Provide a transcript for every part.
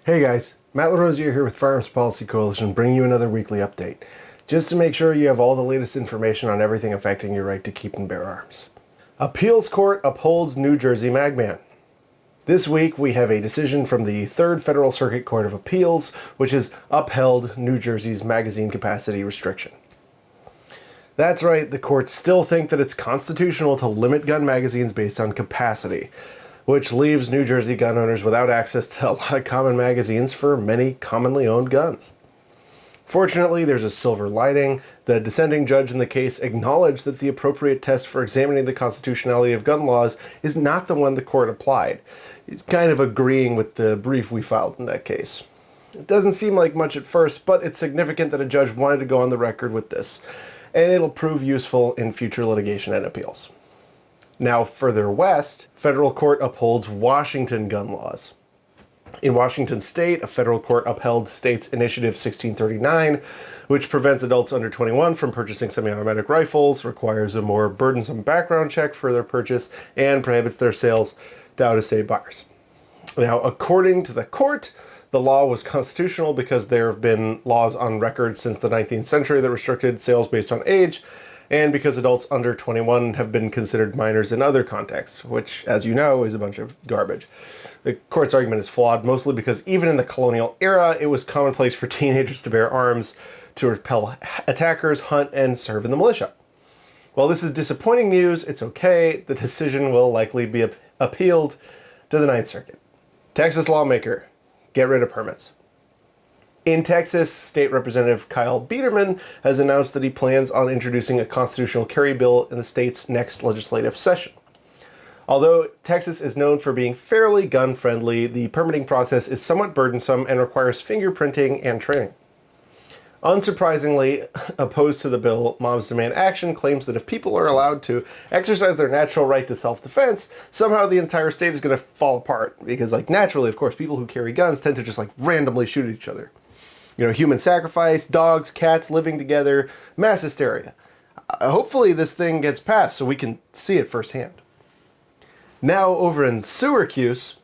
Hey guys, Matt LaRosier here with Firearms Policy Coalition, bringing you another weekly update, just to make sure you have all the latest information on everything affecting your right to keep and bear arms. Appeals Court upholds New Jersey mag ban. This week we have a decision from the 3rd Federal Circuit Court of Appeals, which has upheld New Jersey's magazine capacity restriction. That's right, the courts still think that it's constitutional to limit gun magazines based on capacity, which leaves New Jersey gun owners without access to a lot of common magazines for many commonly owned guns. Fortunately, there's a silver lining. The dissenting judge in the case acknowledged that the appropriate test for examining the constitutionality of gun laws is not the one the court applied. He's kind of agreeing with the brief we filed in that case. It doesn't seem like much at first, but it's significant that a judge wanted to go on the record with this, and it'll prove useful in future litigation and appeals. Now, further west, federal court upholds Washington gun laws. In Washington state, a federal court upheld state's Initiative 1639, which prevents adults under 21 from purchasing semi-automatic rifles, requires a more burdensome background check for their purchase, and prohibits their sales to out-of-state buyers. Now, according to the court, the law was constitutional because there have been laws on record since the 19th century that restricted sales based on age, and because adults under 21 have been considered minors in other contexts, which, as you know, is a bunch of garbage. The court's argument is flawed, mostly because even in the colonial era, it was commonplace for teenagers to bear arms to repel attackers, hunt, and serve in the militia. While this is disappointing news, it's okay. The decision will likely be appealed to the 9th Circuit. Texas lawmaker, get rid of permits. In Texas, State Representative Kyle Biederman has announced that he plans on introducing a constitutional carry bill in the state's next legislative session. Although Texas is known for being fairly gun-friendly, the permitting process is somewhat burdensome and requires fingerprinting and training. Unsurprisingly, opposed to the bill, Moms Demand Action claims that if people are allowed to exercise their natural right to self-defense, somehow the entire state is going to fall apart. Because, naturally, of course, people who carry guns tend to just, randomly shoot at each other. Human sacrifice, dogs, cats living together, mass hysteria. Hopefully this thing gets passed so we can see it firsthand. Now over in Syracuse,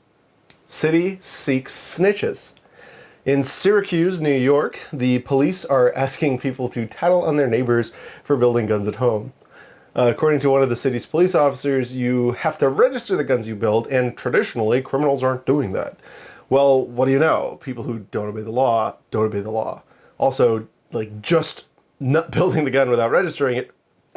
city seeks snitches. In Syracuse, New York, the police are asking people to tattle on their neighbors for building guns at home. According to one of the city's police officers, you have to register the guns you build, and traditionally, criminals aren't doing that. Well, what do you know? People who don't obey the law don't obey the law. Also, just not building the gun without registering it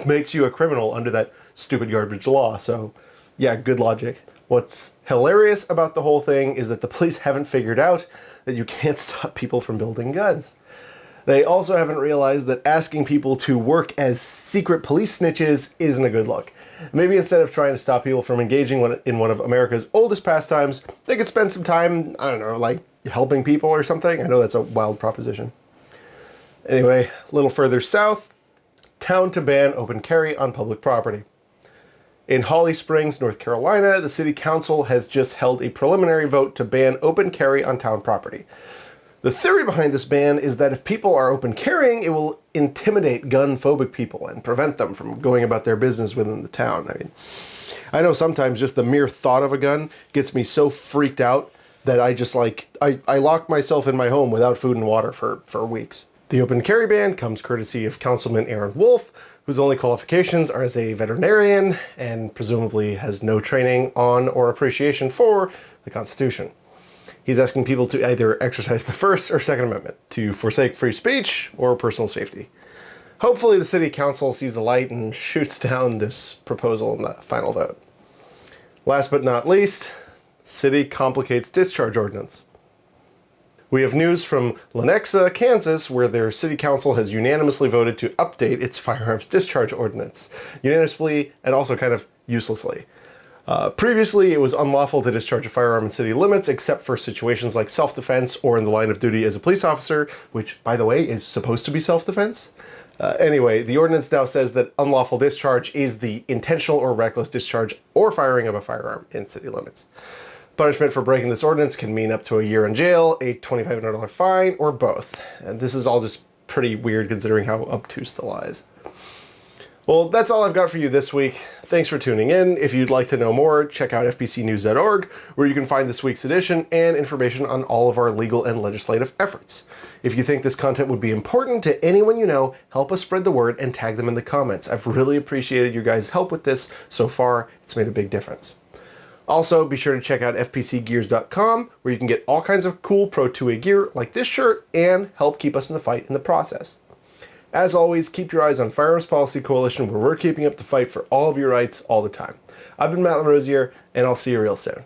makes you a criminal under that stupid garbage law. So, yeah, good logic. What's hilarious about the whole thing is that the police haven't figured out that you can't stop people from building guns. They also haven't realized that asking people to work as secret police snitches isn't a good look. Maybe instead of trying to stop people from engaging in one of America's oldest pastimes, they could spend some time, helping people or something. I know that's a wild proposition. Anyway, a little further south, town to ban open carry on public property. In Holly Springs, North Carolina, the city council has just held a preliminary vote to ban open carry on town property. The theory behind this ban is that if people are open carrying, it will intimidate gun-phobic people and prevent them from going about their business within the town. I know sometimes just the mere thought of a gun gets me so freaked out that I lock myself in my home without food and water for weeks. The open carry ban comes courtesy of Councilman Aaron Wolf, whose only qualifications are as a veterinarian and presumably has no training on or appreciation for the Constitution. He's asking people to either exercise the First or Second Amendment, to forsake free speech or personal safety. Hopefully the city council sees the light and shoots down this proposal in the final vote. Last but not least, city complicates discharge ordinance. We have news from Lenexa, Kansas, where their city council has unanimously voted to update its firearms discharge ordinance. Unanimously and also kind of uselessly. Previously, it was unlawful to discharge a firearm in city limits except for situations like self-defense or in the line of duty as a police officer, which, by the way, is supposed to be self-defense. Anyway, the ordinance now says that unlawful discharge is the intentional or reckless discharge or firing of a firearm in city limits. Punishment for breaking this ordinance can mean up to a year in jail, a $2,500 fine, or both. And this is all just pretty weird considering how obtuse the law is. Well, that's all I've got for you this week. Thanks for tuning in. If you'd like to know more, check out fbcnews.org, where you can find this week's edition and information on all of our legal and legislative efforts. If you think this content would be important to anyone you know, help us spread the word and tag them in the comments. I've really appreciated your guys' help with this so far. It's made a big difference. Also, be sure to check out fpcgears.com, where you can get all kinds of cool Pro 2A gear like this shirt and help keep us in the fight in the process. As always, keep your eyes on Firearms Policy Coalition, where we're keeping up the fight for all of your rights all the time. I've been Matt LaRosiere, and I'll see you real soon.